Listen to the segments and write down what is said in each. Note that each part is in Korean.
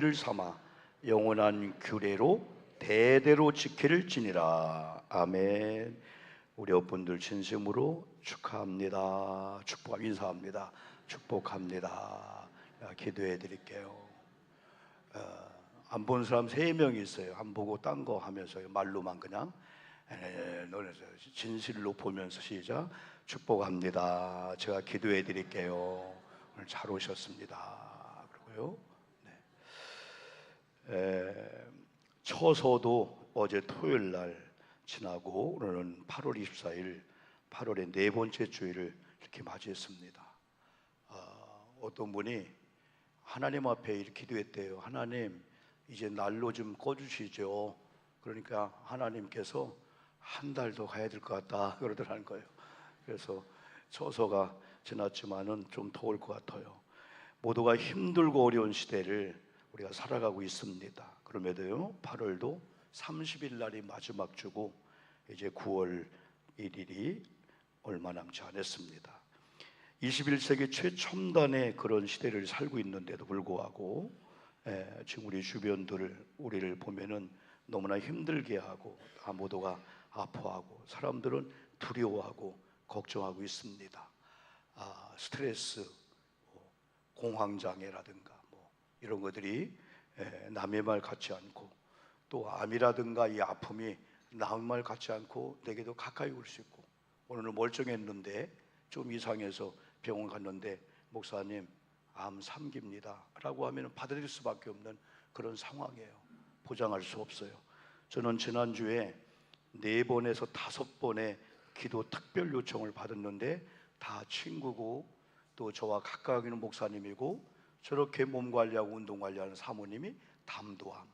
를 삼아 영원한 규례로 대대로 지킬지니라. 아멘. 우리 여러분들 진심으로 축하합니다. 인사합니다. 축복합니다. 기도해 드릴게요. 안 본 사람 3명 있어요. 안 보고 딴 거 하면서 말로만 그냥 너네 진실로 보면서 시작. 축복합니다. 제가 기도해 드릴게요. 오늘 잘 오셨습니다. 그리고요, 처서도 어제 토요일 날 지나고 오늘은 8월 24일 8월의 네 번째 주일을 이렇게 맞이했습니다. 어떤 분이 하나님 앞에 이렇게 기도했대요. 하나님, 이제 날로 좀 꺼주시죠. 그러니까 하나님께서 한 달 더 가야 될 것 같다 그러더라는 거예요. 그래서 처서가 지났지만은 좀 더울 것 같아요. 모두가 힘들고 어려운 시대를 우리가 살아가고 있습니다. 그럼에도요, 8월도 30일 날이 마지막 주고 이제 9월 1일이 얼마 남지 않았습니다. 21세기 최첨단의 그런 시대를 살고 있는데도 불구하고 지금 우리 주변들을 우리를 보면은 너무나 힘들게 하고 모두가 아파하고 사람들은 두려워하고 걱정하고 있습니다. 스트레스, 공황장애라든가 이런 것들이 남의 말 같지 않고, 또 암이라든가 이 아픔이 남의 말 같지 않고 내게도 가까이 올 수 있고, 오늘은 멀쩡했는데 좀 이상해서 병원 갔는데 목사님 암 3기입니다 라고 하면 받아들일 수밖에 없는 그런 상황이에요. 보장할 수 없어요. 저는 지난주에 4번에서 5번의 기도 특별 요청을 받았는데 다 친구고 또 저와 가까이 있는 목사님이고, 저렇게 몸 관리하고 운동 관리하는 사모님이 담도암,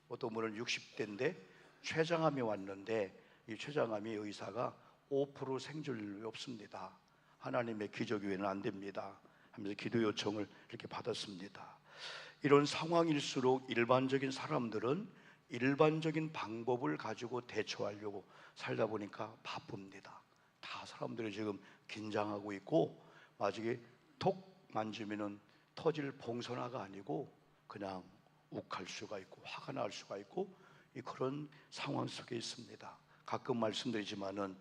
어떤 분은 60대인데 췌장암이 왔는데 이 췌장암이 의사가 5% 생존율이 없습니다. 하나님의 기적 외에는 안 됩니다 하면서 기도 요청을 이렇게 받았습니다. 이런 상황일수록 일반적인 사람들은 일반적인 방법을 가지고 대처하려고 살다 보니까 바쁩니다. 다 사람들이 지금 긴장하고 있고, 마치 톡 만지면은 터질 봉선화가 아니고 그냥 욱할 수가 있고 화가 날 수가 있고, 그런 상황 속에 있습니다. 가끔 말씀드리지만은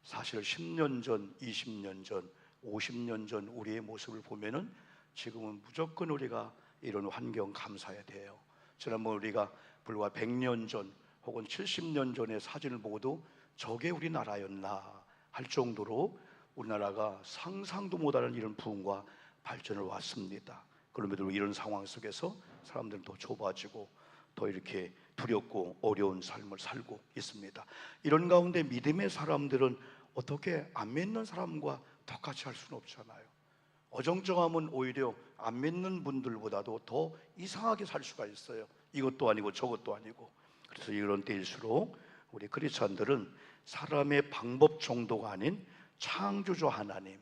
사실 10년 전, 20년 전, 50년 전 우리의 모습을 보면은 지금은 무조건 우리가 이런 환경 감사해야 돼요. 지난번 우리가 불과 100년 전 혹은 70년 전의 사진을 보고도 저게 우리나라였나 할 정도로 우리나라가 상상도 못하는 이런 부흥과 발전을 왔습니다. 그럼에도 이런 상황 속에서 사람들은 더 좁아지고 더 이렇게 두렵고 어려운 삶을 살고 있습니다. 이런 가운데 믿음의 사람들은 어떻게 안 믿는 사람과 똑같이 할 수는 없잖아요. 어정쩡하면 오히려 안 믿는 분들보다도 더 이상하게 살 수가 있어요. 이것도 아니고 저것도 아니고. 그래서 이런 때일수록 우리 크리스찬들은 사람의 방법 정도가 아닌 창조주 하나님,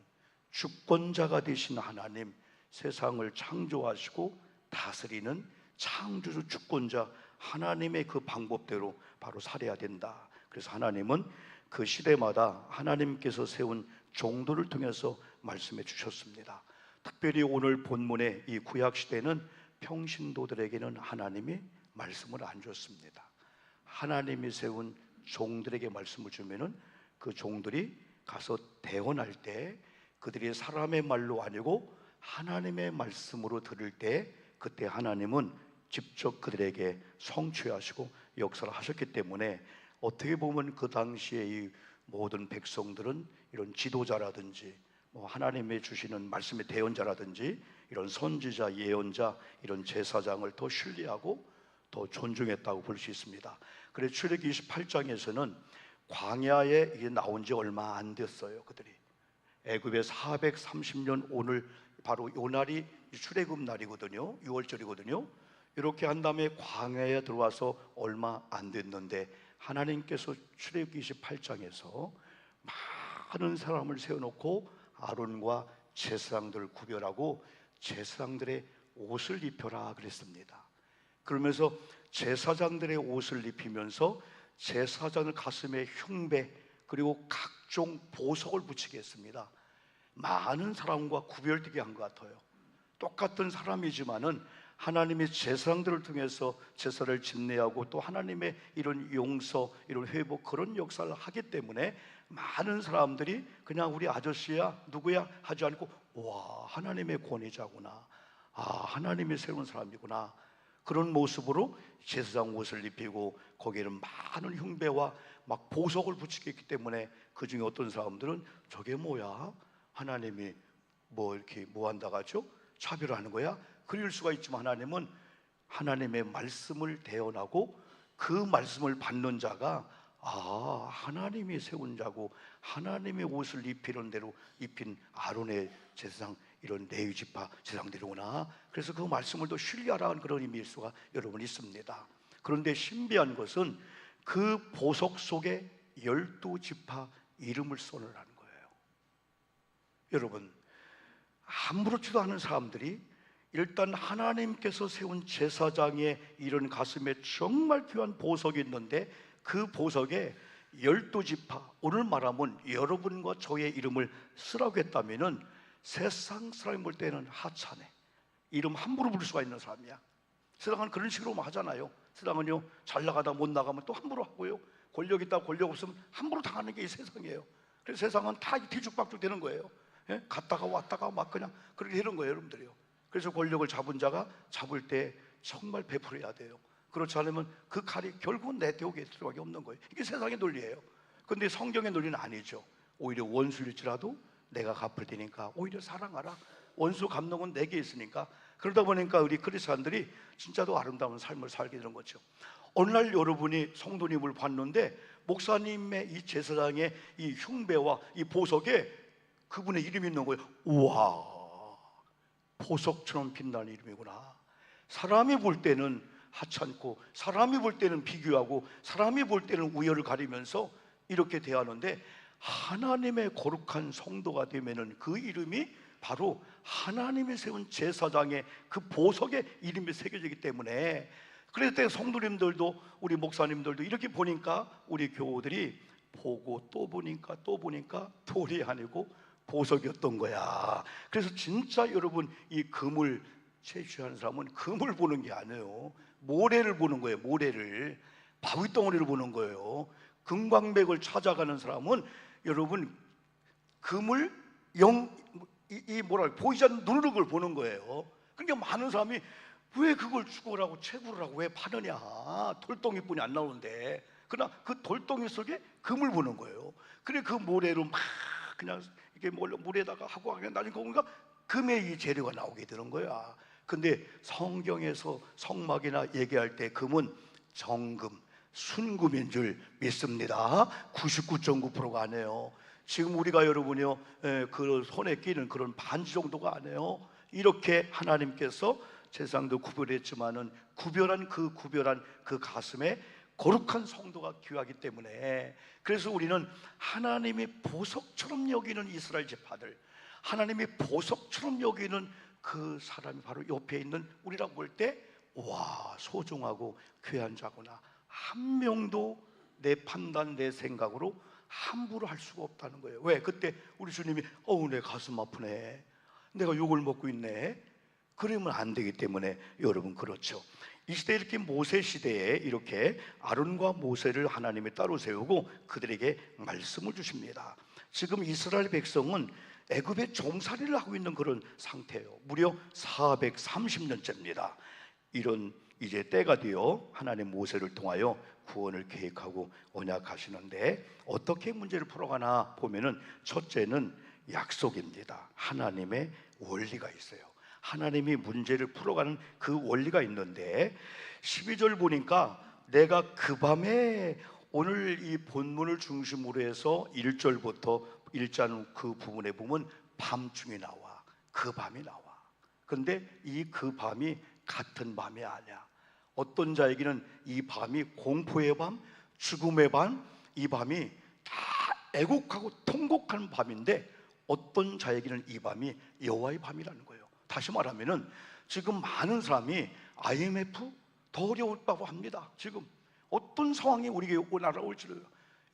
주권자가 되신 하나님, 세상을 창조하시고 다스리는 창조주 주권자 하나님의 그 방법대로 바로 살아야 된다. 그래서 하나님은 그 시대마다 하나님께서 세운 종들을 통해서 말씀해 주셨습니다. 특별히 오늘 본문의 이 구약시대는 평신도들에게는 하나님이 말씀을 안 줬습니다. 하나님이 세운 종들에게 말씀을 주면은 그 종들이 가서 대언할 때 그들이 사람의 말로 아니고 하나님의 말씀으로 들을 때, 그때 하나님은 직접 그들에게 성취하시고 역사를 하셨기 때문에 어떻게 보면 그 당시에 이 모든 백성들은 이런 지도자라든지 하나님의 주시는 말씀의 대언자라든지 이런 선지자, 예언자, 이런 제사장을 더 신뢰하고 더 존중했다고 볼 수 있습니다. 그래서 출애굽기 28장에서는 광야에 이게 나온 지 얼마 안 됐어요. 그들이 애굽에 430년, 오늘 바로 요 날이 출애굽 날이거든요. 6월절이거든요. 이렇게 한 다음에 광야에 들어와서 얼마 안 됐는데 하나님께서 출애굽기 28장에서 많은 사람을 세워놓고 아론과 제사장들을 구별하고 제사장들의 옷을 입혀라 그랬습니다. 그러면서 제사장들의 옷을 입히면서 제사장의 가슴에 흉배 그리고 각종 보석을 붙이게 했습니다. 많은 사람과 구별되게 한 것 같아요. 똑같은 사람이지만은 하나님의 제사장들을 통해서 제사를 집례하고 또 하나님의 이런 용서, 이런 회복, 그런 역사를 하기 때문에 많은 사람들이 그냥 우리 아저씨야 누구야 하지 않고, 와, 하나님의 권위자구나, 아, 하나님의 새로운 사람이구나, 그런 모습으로 제사장 옷을 입히고 거기에는 많은 흉배와 막 보석을 붙이기 때문에 그 중에 어떤 사람들은 저게 뭐야, 하나님이 뭐 이렇게 뭐 한다고 하죠? 차별하는 거야? 그럴 수가 있지만 하나님은 하나님의 말씀을 대언하고 그 말씀을 받는 자가, 아, 하나님이 세운 자고 하나님의 옷을 입히는 대로 입힌 아론의 제사장, 이런 레위 지파 제사장들이구나. 그래서 그 말씀을 더 신뢰하라는 그런 의미일 수가 여러분 있습니다. 그런데 신비한 것은 그 보석 속에 12지파 이름을 써놓으라는 거예요. 여러분, 아무렇지도 않은 사람들이 일단 하나님께서 세운 제사장의 이런 가슴에 정말 귀한 보석이 있는데 그 보석에 12지파, 오늘 말하면 여러분과 저의 이름을 쓰라고 했다면은 세상 사람이 볼 때는 하찮네, 이름 함부로 부를 수가 있는 사람이야. 세상은 그런 식으로 하잖아요. 세상은요, 잘 나가다 못 나가면 또 함부로 하고요, 권력 있다 권력 없으면 함부로 당하는 게 이 세상이에요. 그래서 세상은 다 뒤죽박죽 되는 거예요. 예? 갔다가 왔다가 막 그냥 그렇게 되는 거예요, 여러분들이요. 그래서 권력을 잡은 자가 잡을 때 정말 베풀어야 돼요. 그렇지 않으면 그 칼이 결국은 내태우게 될 수밖에 없는 거예요. 이게 세상의 논리예요. 근데 성경의 논리는 아니죠. 오히려 원수일지라도 내가 갚을 테니까 오히려 사랑하라, 원수 갚는 건 내게 있으니까. 그러다 보니까 우리 그리스도인들이 진짜로 아름다운 삶을 살게 되는 거죠. 어느 날 여러분이 성도님을 봤는데 목사님의 이 제사장의 이 흉배와 이 보석에 그분의 이름이 있는 거예요. 우와, 보석처럼 빛나는 이름이구나. 사람이 볼 때는 하찮고 사람이 볼 때는 비교하고 사람이 볼 때는 우열을 가리면서 이렇게 대하는데, 하나님의 거룩한 성도가 되면은 그 이름이 바로 하나님이 세운 제사장의 그 보석에 이름이 새겨지기 때문에, 그래서 성도님들도 우리 목사님들도 이렇게 보니까 우리 교우들이 보고 또 보니까 또 보니까 돌이 아니고 보석이었던 거야. 그래서 진짜 여러분, 이 금을 채취하는 사람은 금을 보는 게 아니에요. 모래를 보는 거예요. 모래를, 바위덩어리를 보는 거예요. 금광백을 찾아가는 사람은 여러분 금을 뭐라 보이지 않는 눈으로 그걸 보는 거예요. 그러니까 많은 사람이 왜 그걸 죽으라고 채굴을 하고 왜 파느냐, 돌덩이뿐이 안 나오는데. 그러나 그 돌덩이 속에 금을 보는 거예요. 그래 그 모래로 막 그냥 이게 물에다가 하고 하면 나중에 보니까 금의 이 재료가 나오게 되는 거야. 근데 성경에서 성막이나 얘기할 때 금은 정금, 순금인 줄 믿습니다. 99.9%가 아니에요. 지금 우리가 여러분이요, 그 손에 끼는 그런 반지 정도가 아니에요. 이렇게 하나님께서 세상도 구별했지만은 구별한 그 가슴에 거룩한 성도가 귀하기 때문에, 그래서 우리는 하나님이 보석처럼 여기는 이스라엘 지파들, 하나님이 보석처럼 여기는 그 사람이 바로 옆에 있는 우리라고 볼 때, 와, 소중하고 귀한 자구나. 한 명도 내 판단, 내 생각으로 함부로 할 수가 없다는 거예요. 왜? 그때 우리 주님이 어우 내 가슴 아프네, 내가 욕을 먹고 있네, 그러면 안 되기 때문에 여러분, 그렇죠. 이 시대에 이렇게 모세 시대에 이렇게 아론과 모세를 하나님이 따로 세우고 그들에게 말씀을 주십니다. 지금 이스라엘 백성은 애굽의 종살이를 하고 있는 그런 상태예요. 무려 430년째입니다. 이런 이제 때가 되어 하나님 모세를 통하여 구원을 계획하고 언약하시는데, 어떻게 문제를 풀어가나 보면은, 첫째는 약속입니다. 하나님의 원리가 있어요. 하나님이 문제를 풀어가는 그 원리가 있는데, 12절 보니까 내가 그 밤에, 오늘 이 본문을 중심으로 해서 1절부터 1장 그 부분에 보면 밤중에 나와, 그 밤이 나와. 근데 이 그 밤이 같은 밤이 아니야. 어떤 자에게는 이 밤이 공포의 밤, 죽음의 밤, 이 밤이 다 애곡하고 통곡하는 밤인데, 어떤 자에게는 이 밤이 여호와의 밤이라는 거예요. 다시 말하면은 지금 많은 사람이 IMF 더 어려울다고 합니다. 지금 어떤 상황이 우리 나라에 올지를.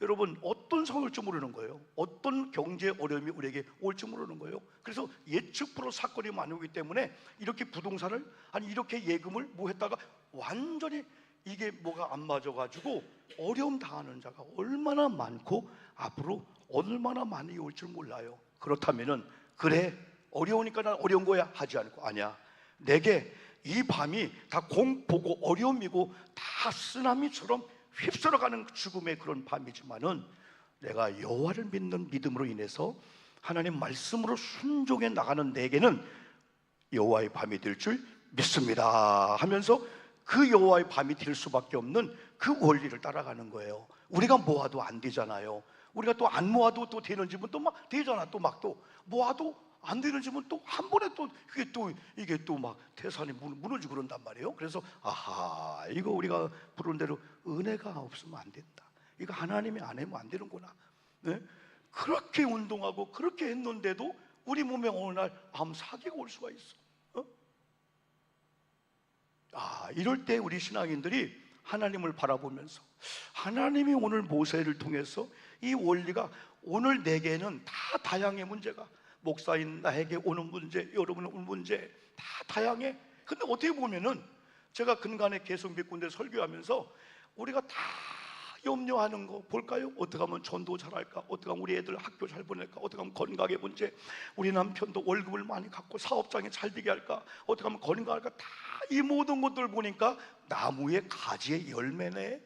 여러분 어떤 상황을 올지 모르는 거예요. 어떤 경제 어려움이 우리에게 올지 모르는 거예요. 그래서 예측 불허 사건이 많이 오기 때문에 이렇게 부동산을 아니 이렇게 예금을 뭐 했다가 완전히 이게 뭐가 안 맞아가지고 어려움 당하는 자가 얼마나 많고 앞으로 얼마나 많이 올 줄 몰라요. 그렇다면은 그래 어려우니까 난 어려운 거야 하지 않고 아니야 내게 이 밤이 다 공포고 어려움이고 다 쓰나미처럼 휩쓸어가는 죽음의 그런 밤이지만은 내가 여호와를 믿는 믿음으로 인해서 하나님 말씀으로 순종해 나가는 내게는 여호와의 밤이 될 줄 믿습니다 하면서 그 여호와의 밤이 될 수밖에 없는 그 원리를 따라가는 거예요. 우리가 모아도 안 되잖아요. 우리가 또 안 모아도 또 되는 집은 또 막 되잖아. 또 막 또 모아도 안 되는 집은 또 한 번에 또 이게 또 막 태산이 무너지고 그런단 말이에요. 그래서 아하 이거 우리가 부르는 대로 은혜가 없으면 안 된다. 이거 하나님이 안 하면 안 되는구나. 네? 그렇게 운동하고 그렇게 했는데도 우리 몸에 어느 날 암 사기가 올 수가 있어. 이럴 때 우리 신앙인들이 하나님을 바라보면서 하나님이 오늘 모세를 통해서 이 원리가 오늘 내게는 다 다양해. 문제가 목사인 나에게 오는 문제, 여러분 오는 문제 다 다양해. 근데 어떻게 보면은 제가 근간에 계속 몇 군데 설교하면서 우리가 다 염려하는 거 볼까요? 어떻게 하면 전도 잘할까? 어떻게 하면 우리 애들 학교 잘 보낼까? 어떻게 하면 건강의 문제, 우리 남편도 월급을 많이 갖고 사업장에 잘 되게 할까? 어떻게 하면 건강할까? 다 이 모든 것들 보니까 나무의 가지의 열매네.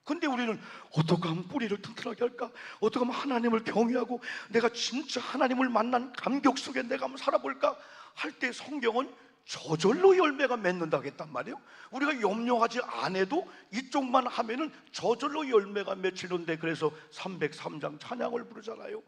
근데 우리는 어떻게 하면 뿌리를 튼튼하게 할까? 어떻게 하면 하나님을 경외하고 내가 진짜 하나님을 만난 감격 속에 내가 한번 살아볼까? 할 때 성경은 저절로 열매가 맺는다고 했단 말이에요. 우리가 염려하지 않아도 이쪽만 하면은 저절로 열매가 맺히는데 그래서 303장 찬양을 부르잖아요.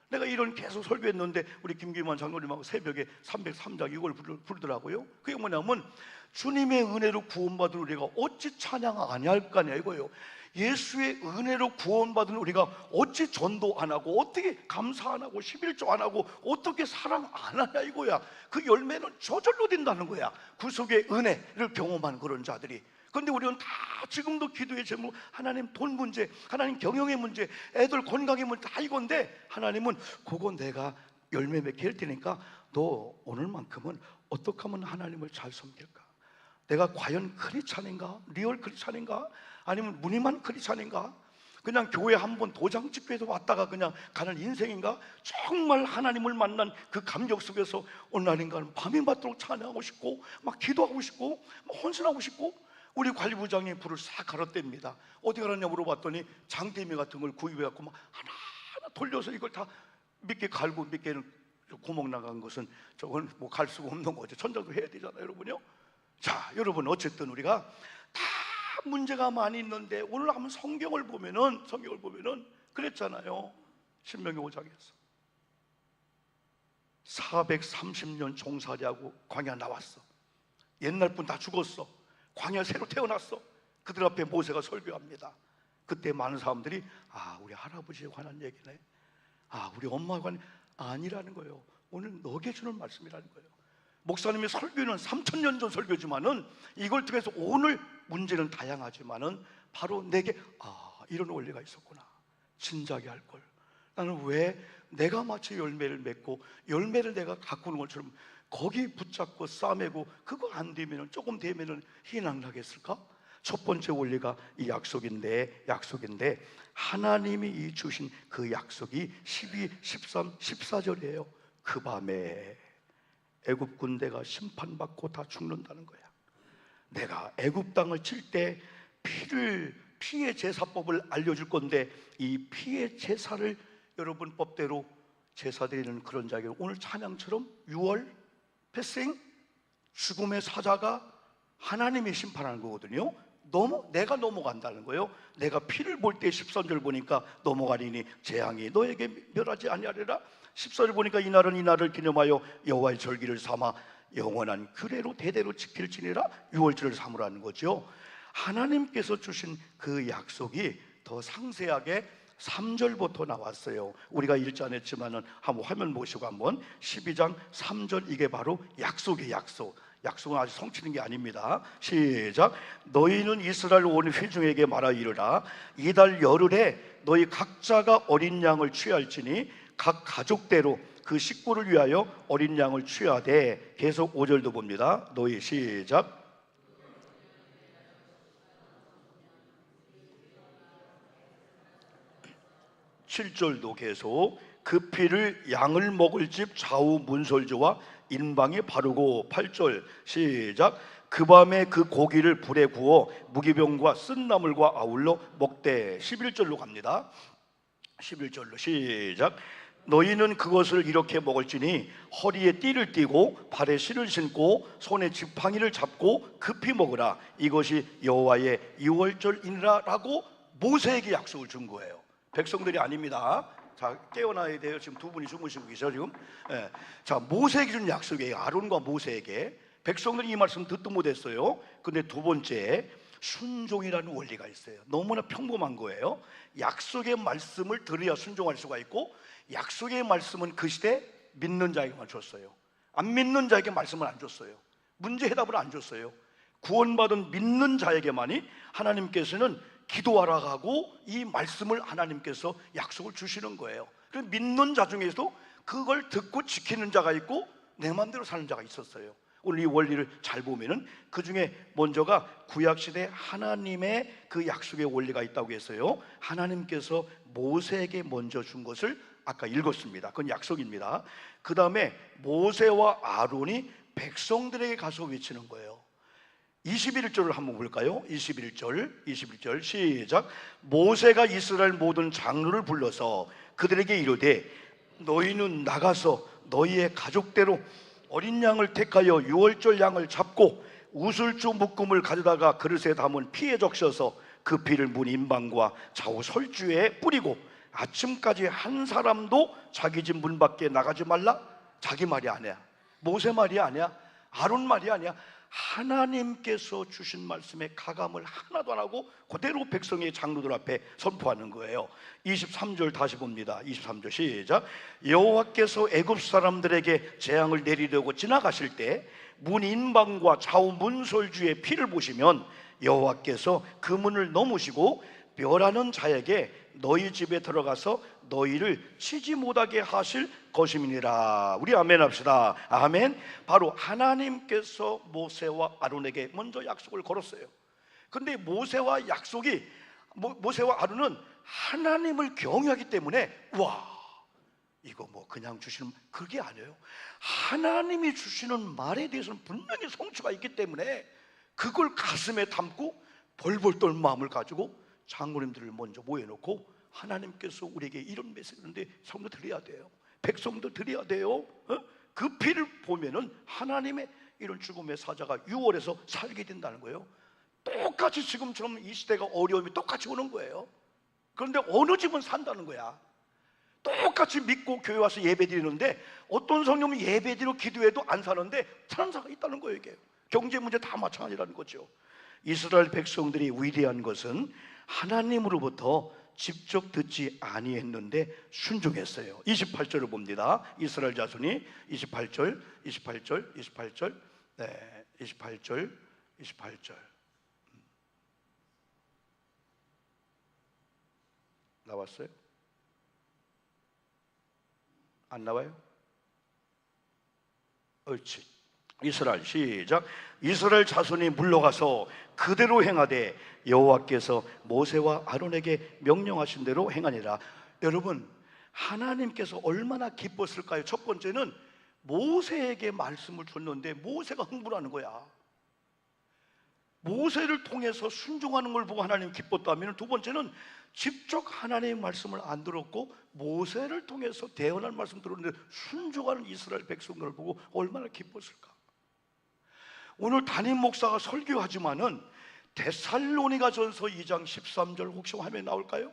내가 이런 계속 설교했는데 우리 김기만 장로님하고 새벽에 303장 이걸 부르더라고요. 그게 뭐냐면 주님의 은혜로 구원받은 우리가 어찌 찬양 아니할까냐 이거예요. 예수의 은혜로 구원받은 우리가 어찌 전도 안 하고 어떻게 감사 안 하고 11조 안 하고 어떻게 사랑 안 하냐 이거야. 그 열매는 저절로 된다는 거야. 구속의 은혜를 경험한 그런 자들이. 그런데 우리는 다 지금도 기도의 제목 하나님 돈 문제, 하나님 경영의 문제, 애들 건강의 문제 다 이건데 하나님은 그거 내가 열매 맺게 할 테니까 너 오늘만큼은 어떻게 하면 하나님을 잘 섬길까? 내가 과연 크리스찬인가? 리얼 크리스찬인가? 아니면 무늬만 크리스찬인가? 그냥 교회 한번 도장 찍혀서 왔다가 그냥 가는 인생인가? 정말 하나님을 만난 그 감격 속에서 어느 날인가는 밤이 맞도록 찬양하고 싶고 막 기도하고 싶고 막 헌신하고 싶고 우리 관리부장이 불을 싹 갈아댑니다. 어디 갈았냐 물어봤더니 장대미 같은 걸 구입해갖고 막 하나하나 돌려서 이걸 다 몇 개 갈고 몇 개는 구멍 나간 것은 저건 뭐 갈 수가 없는 거죠. 천장도 해야 되잖아요 여러분요. 자 여러분 어쨌든 우리가 다 문제가 많이 있는데 오늘 한번 성경을 보면은 그랬잖아요. 신명기 5장에서 430년 종살이하고 광야 나왔어. 옛날 분 다 죽었어. 광야 새로 태어났어. 그들 앞에 모세가 설교합니다. 그때 많은 사람들이 우리 할아버지에 관한 얘기네, 우리 엄마에 관한 아니라는 거예요. 오늘 너에게 주는 말씀이라는 거예요. 목사님의 설교는 3000년 전 설교지만은 이걸 통해서 오늘 문제는 다양하지만은 바로 내게 이런 원리가 있었구나. 진작에 할 걸. 나는 왜 내가 마치 열매를 맺고 열매를 내가 가꾸는 것처럼 거기 붙잡고 싸매고 그거 안 되면은 조금 되면은 희망나겠을까? 첫 번째 원리가 이 약속인데 하나님이 이 주신 그 약속이 12, 13, 14절이에요. 그 밤에 애굽 군대가 심판받고 다 죽는다는 거야. 내가 애굽 땅을 칠 때 피의 제사법을 알려줄 건데 이 피의 제사를 여러분 법대로 제사 드리는 그런 자에게 오늘 찬양처럼 6월 패싱 죽음의 사자가 하나님이 심판하는 거거든요. 내가 넘어간다는 거예요. 내가 피를 볼 때 13절 보니까 넘어가리니 재앙이 너에게 멸하지 아니하리라. 14절 보니까 이날은 이날을 기념하여 여호와의 절기를 삼아 영원한 규례로 대대로 지킬지니라. 6월절을 삼으라는 거죠. 하나님께서 주신 그 약속이 더 상세하게 3절부터 나왔어요. 우리가 읽지 않았지만은 한번 화면 보시고 한번 12장 3절 이게 바로 약속의 약속. 약속은 아직 성취된 게 아닙니다. 시작. 너희는 이스라엘 온 회중에게 말하 이르라. 이달 열흘에 너희 각자가 어린 양을 취할지니 각 가족대로 그 식구를 위하여 어린 양을 취하되, 계속 5절도 봅니다. 너희 시작. 7절도 계속. 그 피를 양을 먹을 집 좌우 문설주와 인방에 바르고. 8절 시작. 그 밤에 그 고기를 불에 구워 무기병과 쓴나물과 아울러 먹되. 11절로 갑니다. 11절로 시작. 너희는 그것을 이렇게 먹을지니 허리에 띠를 띠고 발에 실을 신고 손에 지팡이를 잡고 급히 먹으라. 이것이 여호와의 유월절이니라 라고 모세에게 약속을 준 거예요. 백성들이 아닙니다. 자, 깨어나야 돼요. 지금 두 분이 주무시고 계셔 지금. 예. 자, 모세에게 준 약속이에요. 아론과 모세에게. 백성들이 이 말씀 듣도 못했어요. 근데 두 번째, 순종이라는 원리가 있어요. 너무나 평범한 거예요. 약속의 말씀을 들어야 순종할 수가 있고, 약속의 말씀은 그 시대 믿는 자에게만 줬어요. 안 믿는 자에게 말씀을 안 줬어요. 문제 해답을 안 줬어요. 구원받은 믿는 자에게만이 하나님께서는 기도하라 하고 이 말씀을 하나님께서 약속을 주시는 거예요. 그래서 믿는 자 중에서도 그걸 듣고 지키는 자가 있고 내 마음대로 사는 자가 있었어요. 오늘 이 원리를 잘 보면은 그 중에 먼저가 구약시대 하나님의 그 약속의 원리가 있다고 해서요, 하나님께서 모세에게 먼저 준 것을 아까 읽었습니다. 그건 약속입니다. 그 다음에 모세와 아론이 백성들에게 가서 외치는 거예요. 21절을 한번 볼까요? 21절 시작. 모세가 이스라엘 모든 장로를 불러서 그들에게 이르되 너희는 나가서 너희의 가족대로 어린 양을 택하여 유월절 양을 잡고 우슬주 묶음을 가져다가 그릇에 담은 피에 적셔서 그 피를 문 인방과 좌우 설주에 뿌리고 아침까지 한 사람도 자기 집 문 밖에 나가지 말라. 자기 말이 아니야. 모세 말이 아니야. 아론 말이 아니야. 하나님께서 주신 말씀에 가감을 하나도 안 하고 그대로 백성의 장로들 앞에 선포하는 거예요. 23절 다시 봅니다. 23절 시작. 여호와께서 애굽 사람들에게 재앙을 내리려고 지나가실 때 문 인방과 좌우 문설주의 피를 보시면 여호와께서 그 문을 넘으시고 멸하는 자에게 너희 집에 들어가서 너희를 치지 못하게 하실 것임이니라. 우리 아멘 합시다. 아멘. 바로 하나님께서 모세와 아론에게 먼저 약속을 걸었어요. 근데 모세와 아론은 하나님을 경외하기 때문에 와, 이거 뭐 그냥 주시는 그게 아니에요. 하나님이 주시는 말에 대해서는 분명히 성취가 있기 때문에 그걸 가슴에 담고 벌벌 떨 마음을 가지고 장로님들을 먼저 모여놓고 하나님께서 우리에게 이런 메시지인데 성도 드려야 돼요. 백성도 드려야 돼요. 그 피를 보면은 하나님의 이런 죽음의 사자가 6월에서 살게 된다는 거예요. 똑같이 지금처럼 이 시대가 어려움이 똑같이 오는 거예요. 그런데 어느 집은 산다는 거야. 똑같이 믿고 교회 와서 예배 드리는데 어떤 성령은 예배 드리고 기도해도 안 사는데 사는 사람이 있다는 거예요. 이게 경제 문제 다 마찬가지라는 거죠. 이스라엘 백성들이 위대한 것은 하나님으로부터 직접 듣지 아니했는데 순종했어요. 28절을 봅니다. 이스라엘 자손이 28절 네, 28절 나왔어요? 안 나와요? 옳지. 이스라엘 시작. 이스라엘 자손이 물러가서 그대로 행하되 여호와께서 모세와 아론에게 명령하신 대로 행하니라. 여러분, 하나님께서 얼마나 기뻤을까요? 첫 번째는 모세에게 말씀을 줬는데 모세가 흥분하는 거야. 모세를 통해서 순종하는 걸 보고 하나님 기뻤다면, 두 번째는 직접 하나님의 말씀을 안 들었고 모세를 통해서 대언할 말씀 들었는데 순종하는 이스라엘 백성들을 보고 얼마나 기뻤을까. 오늘 담임 목사가 설교하지만은 데살로니가전서 2장 13절 혹시 화면에 나올까요?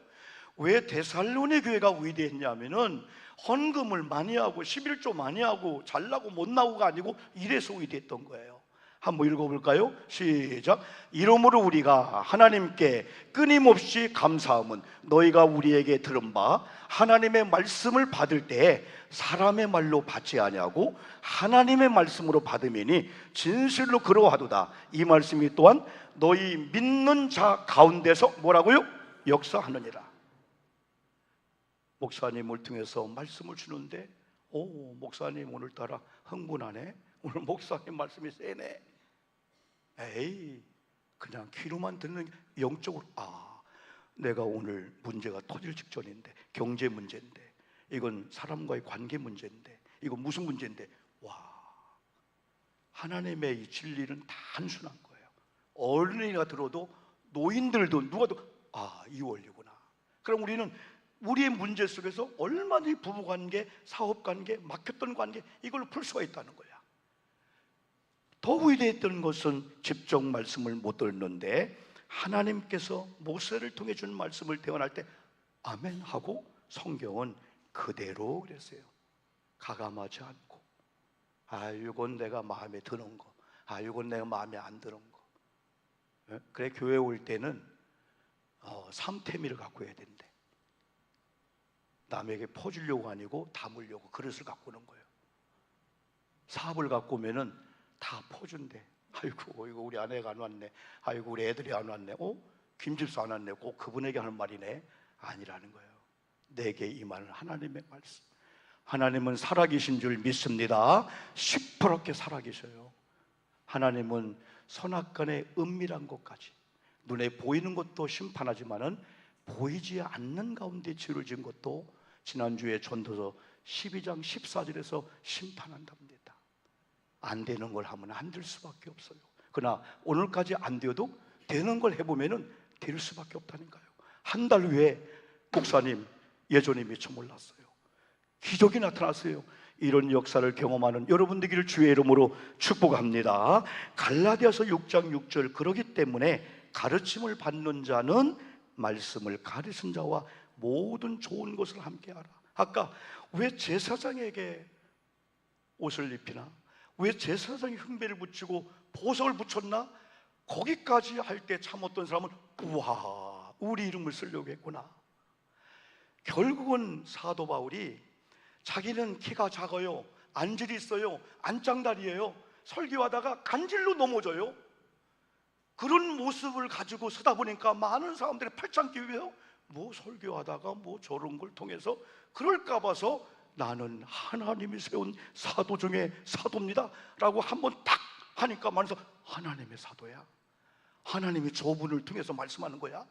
왜 데살로니 교회가 위대했냐면은 헌금을 많이 하고 11조 많이 하고 잘나고 못나고가 아니고 이래서 위대했던 거예요. 한번 읽어볼까요? 시작. 이러므로 우리가 하나님께 끊임없이 감사함은 너희가 우리에게 들은 바 하나님의 말씀을 받을 때 사람의 말로 받지 아니하고 하나님의 말씀으로 받음이니 진실로 그러하도다. 이 말씀이 또한 너희 믿는 자 가운데서 뭐라고요? 역사하느니라. 목사님을 통해서 말씀을 주는데, 오, 목사님 오늘따라 흥분하네, 오늘 목사님 말씀이 세네. 에이, 그냥 귀로만 듣는, 영적으로 내가 오늘 문제가 터질 직전인데, 경제 문제인데, 이건 사람과의 관계 문제인데, 이건 무슨 문제인데, 와, 하나님의 이 진리는 단순한 거예요. 어른이가 들어도, 노인들도 누가도 이 원리구나. 그럼 우리는 우리의 문제 속에서 얼마든지 부부관계, 사업관계, 막혔던 관계, 이걸 풀 수가 있다는 거야. 더 위대했던 것은 직접 말씀을 못 듣는데 하나님께서 모세를 통해 준 말씀을 대언할 때 아멘 하고, 성경은 그대로 그랬어요. 가감하지 않고, 이건 내가 마음에 드는 거, 이건 내가 마음에 안 드는 거. 그래, 교회 올 때는 삼태미를 갖고 해야 된대. 남에게 퍼주려고 아니고 담으려고 그릇을 갖고 오는 거예요. 사업을 갖고 오면은 다 퍼준대. 아이고, 이거 우리 아내가 안 왔네, 아이고 우리 애들이 안 왔네, 김집사 안 왔네, 꼭 그분에게 하는 말이네. 아니라는 거예요. 내게 임하는 하나님의 말씀. 하나님은 살아계신 줄 믿습니다. 시퍼렇게 살아계셔요. 하나님은 선악간의 은밀한 것까지, 눈에 보이는 것도 심판하지만은 보이지 않는 가운데 죄를 지은 것도 지난주에 전도서 12장 14절에서 심판한답니다. 안 되는 걸 하면 안 될 수밖에 없어요. 그러나 오늘까지 안 되어도 되는 걸 해보면은 될 수밖에 없다니까요. 한 달 후에 목사님 예전에 미처 몰랐어요. 기적이 나타났어요. 이런 역사를 경험하는 여러분 되기를 주의 이름으로 축복합니다. 갈라디아서 6장 6절, 그러기 때문에 가르침을 받는 자는 말씀을 가르친 자와 모든 좋은 것을 함께하라. 아까 왜 제사장에게 옷을 입히나? 왜 제사장이 흉배를 붙이고 보석을 붙였나? 거기까지 할 때 참았던 사람은 우와, 우리 이름을 쓰려고 했구나. 결국은 사도 바울이 자기는 키가 작아요, 안질이 있어요, 안짱다리예요, 설교하다가 간질로 넘어져요. 그런 모습을 가지고 서다 보니까 많은 사람들이 팔짱 끼고요, 뭐 설교하다가 뭐 저런 걸 통해서 그럴까 봐서 나는 하나님이 세운 사도 중에 사도입니다 라고 한번 딱 하니까 말해서 하나님의 사도야, 하나님이 저분을 통해서 말씀하는 거야.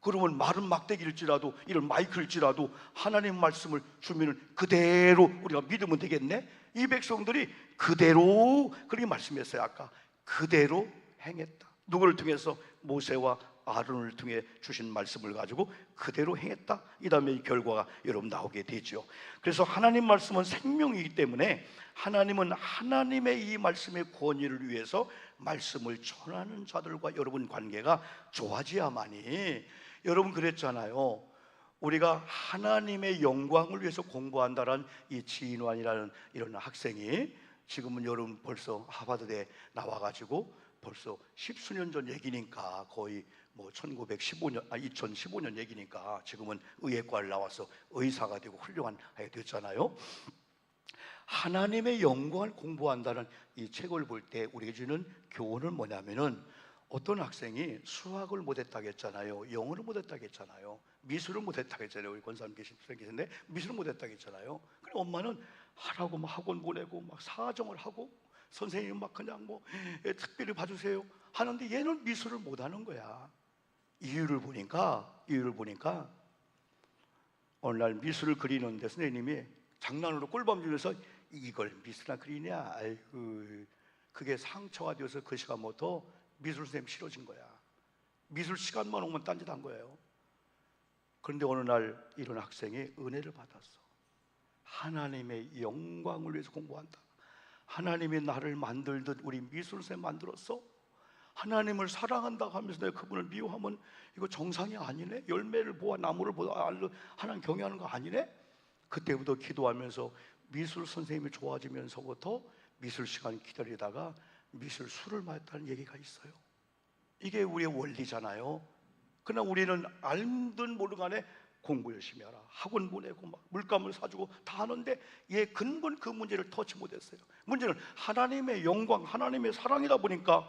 그러면 말은 막대기일지라도, 이런 마이크일지라도 하나님 말씀을 주면 그대로 우리가 믿으면 되겠네. 이 백성들이 그대로 그렇게 말씀했어요. 아까 그대로 행했다. 누구를 통해서? 모세와 아론을 통해 주신 말씀을 가지고 그대로 행했다. 이 다음에 이 결과가 여러분 나오게 되죠. 그래서 하나님 말씀은 생명이기 때문에 하나님은 하나님의 이 말씀의 권위를 위해서 말씀을 전하는 자들과 여러분 관계가 좋아져야만이, 여러분 그랬잖아요. 우리가 하나님의 영광을 위해서 공부한다는 이 지인환이라는 이런 학생이 지금은 여러분 벌써 하버드대 나와가지고 벌써 십수년 전 얘기니까 거의 뭐 2015년 얘기니까 지금은 의예과를 나와서 의사가 되고 훌륭한 아이가 됐잖아요. 하나님의 영광을 공부한다는 이 책을 볼 때 우리에게 주는 교훈은 뭐냐면은, 어떤 학생이 수학을 못했다고 했잖아요, 영어를 못했다고 했잖아요, 미술을 못했다고 했잖아요. 우리 권사님 계신데 미술을 못했다고 했잖아요. 그래 엄마는 하라고 막 학원 보내고 막 사정을 하고 선생님 막 그냥 뭐 특별히 봐주세요 하는데 얘는 미술을 못하는 거야. 이유를 보니까 어느 날 미술을 그리는데 선생님이 장난으로 꿀밤 주면서 이걸 미술이나 그리냐, 아이고 그게 상처가 되어서 그 시간부터 미술 선생님 싫어진 거야. 미술 시간만 오면 딴짓한 거예요. 그런데 어느 날 이런 학생이 은혜를 받았어. 하나님의 영광을 위해서 공부한다. 하나님이 나를 만들듯 우리 미술 선생님 만들었어. 하나님을 사랑한다고 하면서 내가 그분을 미워하면 이거 정상이 아니네. 열매를 보아 나무를 보아 하나님 경외하는 거 아니네. 그때부터 기도하면서 미술 선생님이 좋아지면서부터 미술 시간 기다리다가 미술 술을 마셨다는 얘기가 있어요. 이게 우리의 원리잖아요. 그러나 우리는 알든 모르든 간에 공부 열심히 하라, 학원 보내고 막 물감을 사주고 다 하는데 얘 근본 그 문제를 터치 못했어요. 문제는 하나님의 영광, 하나님의 사랑이다 보니까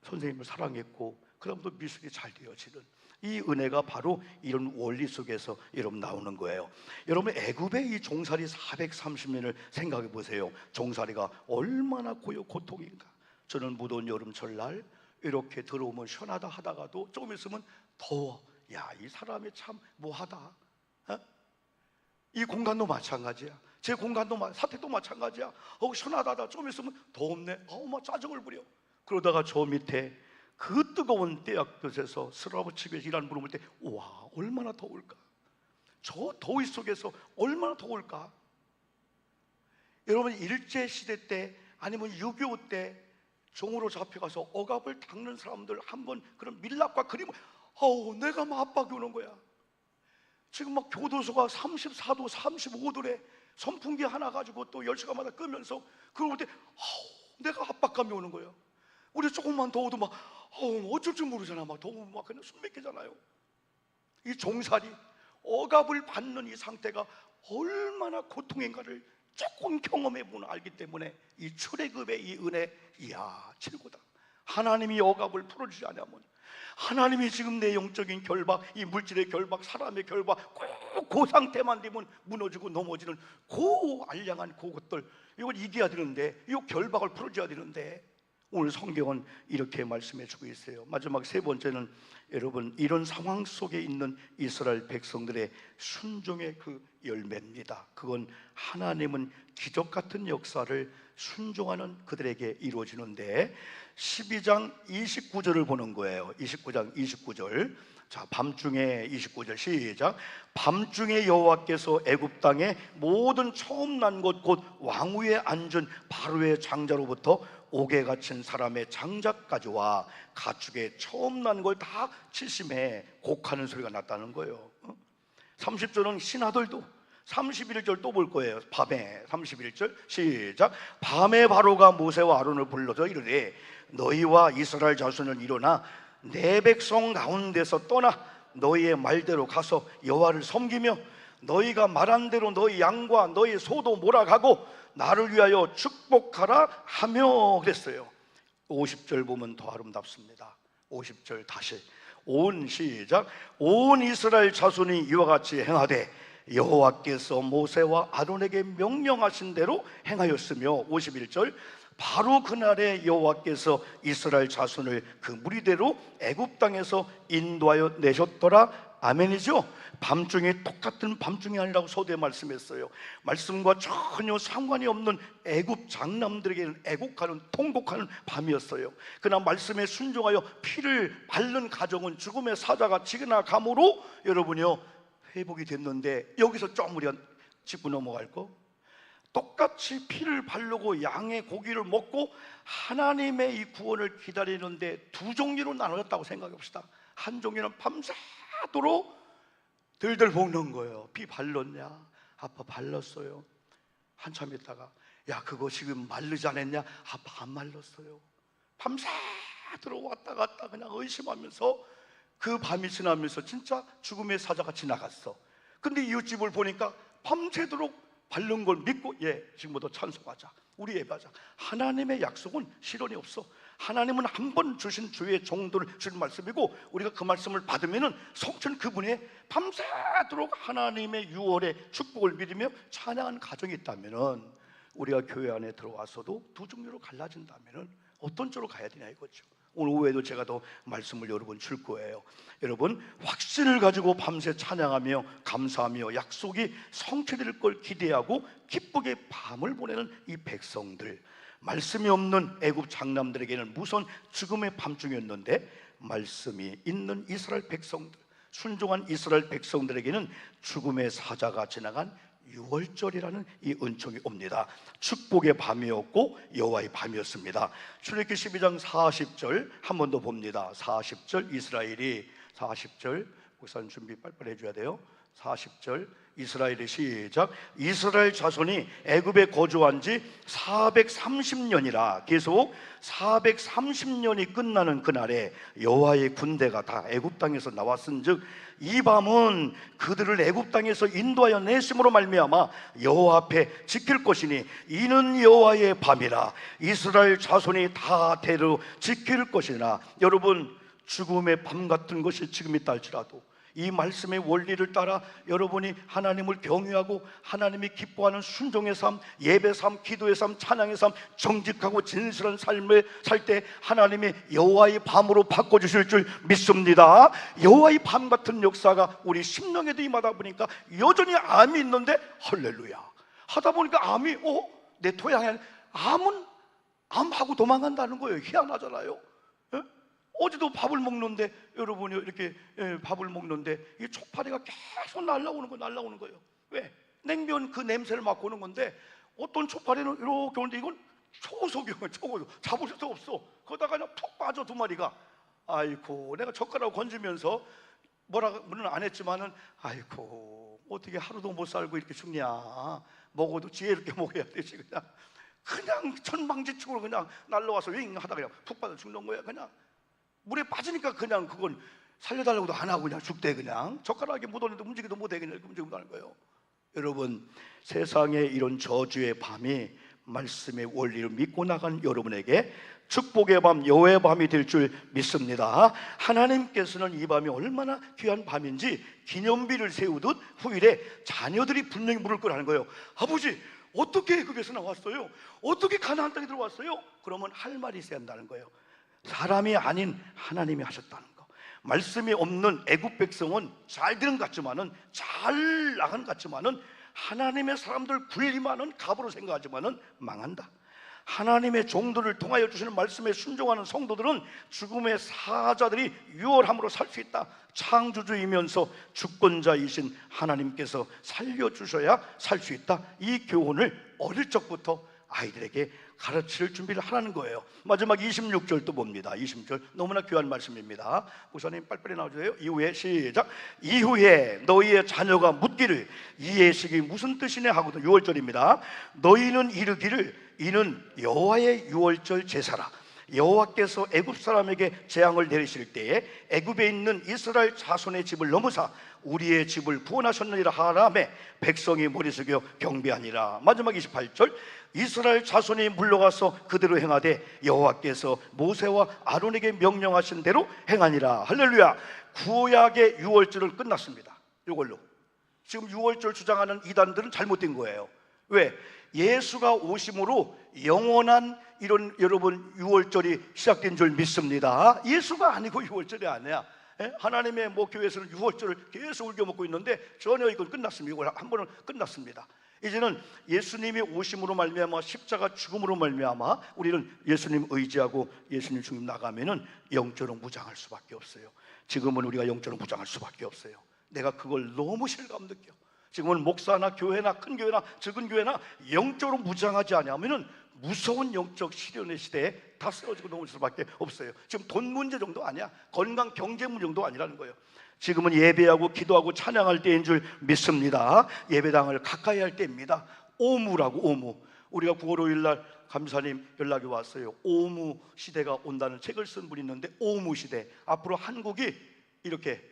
선생님을 사랑했고 그 다음부터 미술이 잘 되어지는 이 은혜가 바로 이런 원리 속에서 여러분 나오는 거예요. 여러분 애굽의 이 종살이 430년을 생각해 보세요. 종살이가 얼마나 고통인가. 저는 무더운 여름철 날 이렇게 들어오면 시원하다 하다가도 조금 있으면 더워. 야, 이 사람이 참 뭐하다. 어? 이 공간도 마찬가지야. 제 공간도 사택도 마찬가지야. 시원하다 하다 좀 있으면 더웠네. 막 짜증을 부려. 그러다가 저 밑에 그 뜨거운 떼약볕에서 스라브집에서 일하는 분을 볼 때 와, 얼마나 더울까. 저 더위 속에서 얼마나 더울까. 여러분 일제시대 때 아니면 6.25 때 종으로 잡혀가서 억압을 닦는 사람들 한번 그런 밀랍과 그림을 내가 막 압박이 오는 거야. 지금 막 교도소가 34도 35도래 선풍기 하나 가지고 또 10시간마다 끄면서 그걸 볼 때 내가 압박감이 오는 거예요. 우리 조금만 더워도 막 어쩔 줄 모르잖아. 막 더우면 막 그냥 숨 막히잖아요. 이 종살이 억압을 받는 이 상태가 얼마나 고통인가를 조금 경험해 보면 알기 때문에 이 출애굽의 이 은혜, 이야 최고다. 하나님이 억압을 풀어주지 않으면, 하나님이 지금 내 영적인 결박, 이 물질의 결박, 사람의 결박, 그 상태만 되면 무너지고 넘어지는 그 알량한 그것들, 이걸 이겨야 되는데, 이 결박을 풀어줘야 되는데, 오늘 성경은 이렇게 말씀해 주고 있어요. 마지막 세 번째는 여러분 이런 상황 속에 있는 이스라엘 백성들의 순종의 그 열매입니다. 그건 하나님은 기적 같은 역사를 순종하는 그들에게 이루어지는데 12장 29절을 보는 거예요. 29장 29절. 자, 밤중에 29절 시작. 밤중에 여호와께서 애굽 땅의 모든 처음 난 것 곧 왕위에 앉은 바로의 장자로부터 옥에 갇힌 사람의 장자까지와 가축의 처음 난 걸 다 치심해 곡하는 소리가 났다는 거예요. 30절은 신하들도 31절 또 볼 거예요. 밤에 31절 시작. 밤에 바로가 모세와 아론을 불러서 이르되 너희와 이스라엘 자손은 일어나 내 백성 가운데서 떠나 너희의 말대로 가서 여호와를 섬기며 너희가 말한 대로 너희 양과 너희 소도 몰아가고 나를 위하여 축복하라 하며 그랬어요. 50절 보면 더 아름답습니다. 50절 다시 온 시작. 온 이스라엘 자손이 이와 같이 행하되 여호와께서 모세와 아론에게 명령하신 대로 행하였으며 51절 바로 그날에 여호와께서 이스라엘 자손을 그 무리대로 애굽 땅에서 인도하여 내셨더라. 아멘이죠. 밤중에 똑같은 밤중이 아니라고 서두에 말씀했어요. 말씀과 전혀 상관이 없는 애굽 장남들에게는 애곡하는 통곡하는 밤이었어요. 그러나 말씀에 순종하여 피를 바른 가정은 죽음의 사자가 지나감으로 여러분이요 회복이 됐는데, 여기서 좀 우리가 짚고 넘어갈 거, 똑같이 피를 바르고 양의 고기를 먹고 하나님의 이 구원을 기다리는데 두 종류로 나눠졌다고 생각해 봅시다. 한 종류는 밤새도록 들들 볶는 거예요. 피 발랐냐? 아빠 발랐어요. 한참 있다가 야 그거 지금 마르지 않았냐? 아빠 안 말랐어요. 밤새도록 왔다 갔다 그냥 의심하면서 그 밤이 지나면서 진짜 죽음의 사자가 지나갔어. 근데 이웃집을 보니까 밤새도록 바른 걸 믿고 지금부터 찬송하자, 우리 예배하자. 하나님의 약속은 실현이 없어. 하나님은 한 번 주신 주의 종들을 주는 말씀이고 우리가 그 말씀을 받으면은 성천 그분의 밤새도록 하나님의 유월의 축복을 믿으며 찬양하는 가정이 있다면은, 우리가 교회 안에 들어와서도 두 종류로 갈라진다면은 어떤 쪽으로 가야 되냐 이거죠. 오늘 오후에도 제가 더 말씀을 여러분 줄 거예요. 여러분 확신을 가지고 밤새 찬양하며 감사하며 약속이 성취될 걸 기대하고 기쁘게 밤을 보내는 이 백성들, 말씀이 없는 애굽 장남들에게는 무서운 죽음의 밤중이었는데 말씀이 있는 이스라엘 백성들, 순종한 이스라엘 백성들에게는 죽음의 사자가 지나간 유월절이라는 이 은총이 옵니다. 축복의 밤이었고 여호와의 밤이었습니다. 출애굽기 12장 40절 한 번 더 봅니다. 40절 이스라엘이 40절 목사님 준비 빨리빨리 해줘야 돼요. 40절 이스라엘의 시작. 이스라엘 자손이 애굽에 거주한 지 430년이라. 계속 430년이 끝나는 그날에 여호와의 군대가 다 애굽 땅에서 나왔은즉 이 밤은 그들을 애굽 땅에서 인도하여 내심으로 말미암아 여호와 앞에 지킬 것이니 이는 여호와의 밤이라. 이스라엘 자손이 다 대로 지킬 것이나. 여러분, 죽음의 밤 같은 것이 지금 있다 할지라도 이 말씀의 원리를 따라 여러분이 하나님을 경외하고 하나님이 기뻐하는 순종의 삶, 예배 삶, 기도의 삶, 찬양의 삶, 정직하고 진실한 삶을 살 때 하나님이 여호와의 밤으로 바꿔주실 줄 믿습니다. 여호와의 밤 같은 역사가 우리 심령에도 임하다 보니까 여전히 암이 있는데 할렐루야 하다 보니까 암이 내 토양에 암하고 도망간다는 거예요. 희한하잖아요. 어제도 밥을 먹는데 여러분이 이렇게 밥을 먹는데 이 촉파리가 계속 날아오는 거예요. 왜? 냉면 그 냄새를 맡고 오는 건데 어떤 촉파리는 이렇게 오는데 이건 초고속이에요. 초고속 잡을 수 없어. 거기다가 그냥 푹 빠져 두 마리가. 아이고, 내가 젓가락 건지면서 뭐라고는 안 했지만은 아이고, 어떻게 하루도 못 살고 이렇게 죽냐. 먹어도 지혜롭게 먹어야 되지. 그냥 천방지축으로 그냥 날라와서 윙 하다가 그냥 푹 빠져 죽는 거야. 그냥 물에 빠지니까 그냥 그건 살려달라고도 안 하고 그냥 죽대. 그냥 젓가락에 묻었는데 움직이도 못해. 그냥 움직이고 하는 거예요. 여러분, 세상에 이런 저주의 밤이 말씀의 원리를 믿고 나간 여러분에게 축복의 밤, 여호와의 밤이 될 줄 믿습니다. 하나님께서는 이 밤이 얼마나 귀한 밤인지 기념비를 세우듯 후일에 자녀들이 분명히 물을 거라는 거예요. 아버지, 어떻게 애굽에서 나왔어요? 어떻게 가나안 땅에 들어왔어요? 그러면 할 말이 있어야 한다는 거예요. 사람이 아닌 하나님이 하셨다는 거. 말씀이 없는 애굽 백성은 잘 되는 것 같지만은, 잘 나간 것 같지만은, 하나님의 사람들 군림하는 갑으로 생각하지만은 망한다. 하나님의 종들을 통하여 주시는 말씀에 순종하는 성도들은 죽음의 사자들이 유월함으로 살 수 있다. 창조주이면서 주권자이신 하나님께서 살려주셔야 살 수 있다. 이 교훈을 어릴 적부터 아이들에게 가르칠 준비를 하라는 거예요. 마지막 26절 또 봅니다. 26절 너무나 귀한 말씀입니다. 목사님 빨리빨리 나와주세요. 이후에 시작. 이후에 너희의 자녀가 묻기를 이 예식이 무슨 뜻이냐 하거든. 6월절입니다. 너희는 이르기를 이는 여호와의 유월절 제사라. 여호와께서 애굽 사람에게 재앙을 내리실 때에 애굽에 있는 이스라엘 자손의 집을 넘으사 우리의 집을 구원하셨느니라 하라매 백성이 머리 숙여 경배하니라. 마지막 28절 이스라엘 자손이 물러가서 그대로 행하되 여호와께서 모세와 아론에게 명령하신 대로 행하니라. 할렐루야. 구약의 유월절은 끝났습니다. 이걸로 지금 유월절 주장하는 이단들은 잘못된 거예요. 왜? 예수가 오심으로 영원한 이런 여러분 유월절이 시작된 줄 믿습니다. 예수가 아니고 유월절이 아니야. 하나님의 교회에서는 유월절을 계속 울겨먹고 있는데 전혀 이건 끝났습니다. 이걸 한 번은 끝났습니다. 이제는 예수님이 오심으로 말미암아 십자가 죽음으로 말미암아 우리는 예수님 의지하고 예수님 죽임 나가면은 영적으로 무장할 수밖에 없어요. 지금은 우리가 영적으로 무장할 수밖에 없어요. 내가 그걸 너무 실감 느껴. 지금은 목사나 교회나 큰 교회나 적은 교회나 영적으로 무장하지 않으면은 무서운 영적 시련의 시대에 다 쓰러지고 넘어질 수밖에 없어요. 지금 돈 문제 정도 아니야. 건강 경제 문제 정도 아니라는 거예요. 지금은 예배하고 기도하고 찬양할 때인 줄 믿습니다. 예배당을 가까이 할 때입니다. 오무라고. 오무. 우리가 9월 5일 날 감사님 연락이 왔어요. 오무 시대가 온다는 책을 쓴 분이 있는데 오무 시대. 앞으로 한국이 이렇게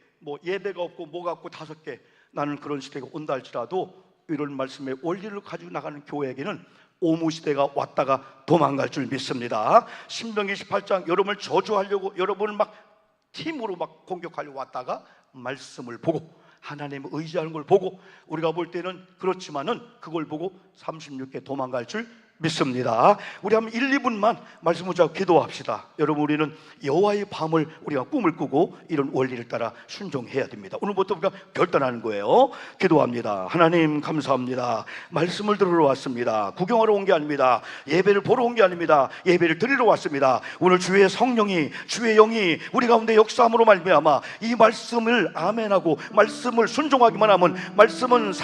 예배가 없고 뭐가 없고 5개, 나는 그런 시대가 온다 할지라도 이런 말씀의 원리를 가지고 나가는 교회에게는 오무 시대가 왔다가 도망갈 줄 믿습니다. 신명기 18장 여러분을 저주하려고 여러분을 팀으로 공격하려고 왔다가 말씀을 보고 하나님을 의지하는 걸 보고 우리가 볼 때는 그렇지만은 그걸 보고 36개 도망갈 줄 믿습니다. 우리 한번 1, 2분만 말씀 붙잡고 기도합시다. 여러분, 우리는 여호와의 밤을 우리가 꿈을 꾸고 이런 원리를 따라 순종해야 됩니다. 오늘부터 우리가 결단하는 거예요. 기도합니다. 하나님 감사합니다. 말씀을 들으러 왔습니다. 구경하러 온 게 아닙니다. 예배를 보러 온 게 아닙니다. 예배를 드리러 왔습니다. 오늘 주의 성령이, 주의 영이 우리 가운데 역사함으로 말미암아 이 말씀을 아멘하고 말씀을 순종하기만 하면 말씀은